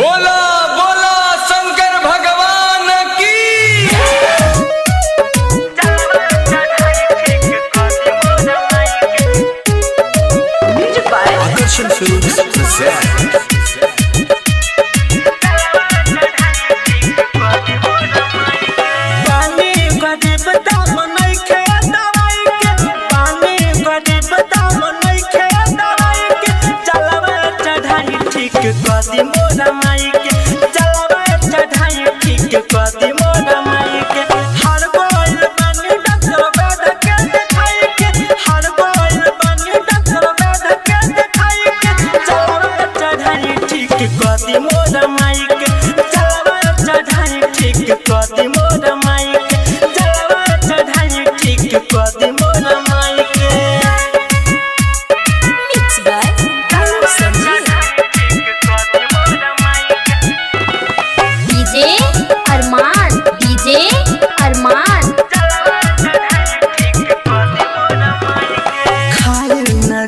बोला बोला शंकर भगवान की। आकर्षण फिल्म्स प्रेजेंट कदी मोरा माई के चलवा चढ़ाई ठीक कदी मोरा माई के हर बोल बनी डॉक्टर बैठ के दिखाई के हर बोल बनी डॉक्टर बैठ के दिखाई के चलवा चढ़ाई ठीक कदी मोरा माई के चलवा चढ़ाई ठीक कदी मोरा माई के चलवा चढ़ाई ठीक कदी मोरा माई के।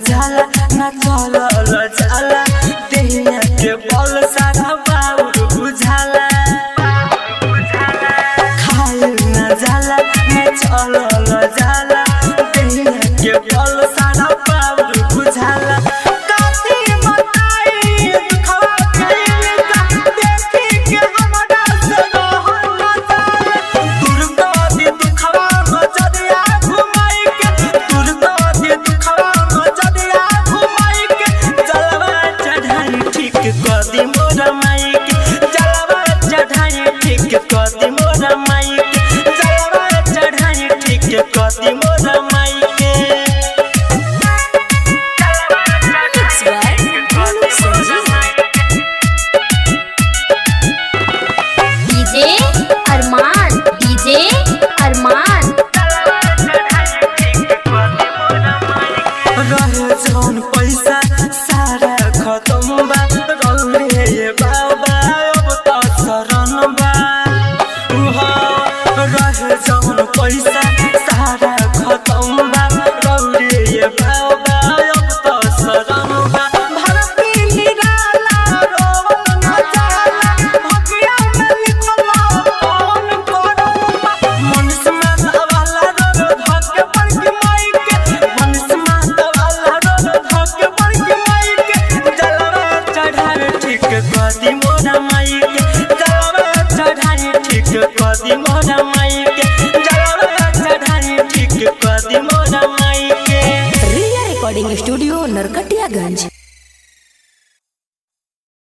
जाला ना चलल जाला देहिया के बल सारा बाउर बुझाला खाए ना जाला ना चलल जाला देहिया के बल सारा बाउर बुझाला काती बताई दुखवा कइला देखी के हमरा से रहल ना जाला दुर्गा दी दुखवा मजरिया घुमाई के दुर्गा दी दुखवा कदी मोरा माई के जलवा चढ़ाई ठीक कदी मोरा माई के जलवा चढ़ाई ठीक कदी मोरा माई के। डीजे अरमान रहे जौन पैसा सारा खत्म बा रौले बाबा अब त शरण बा रहे जौन पैसा सारा खत्म बा रौले बाबा अब त शरण बा भरती निराला रोवल न जाला भगिया में लिखल कौन करबा मन से माता वाला रो धके पर के माई के मन से माता वाला रो धके पर के माई के जलवा चढ़ाई ठीक कदी मोरा माई के जलवा चढ़ाई ठीक कदी मोरा माई के जलवा चढ़ाई ठीक कदी मोरा माई के। रिया रिकॉर्डिंग स्टूडियो नरकटियागंज।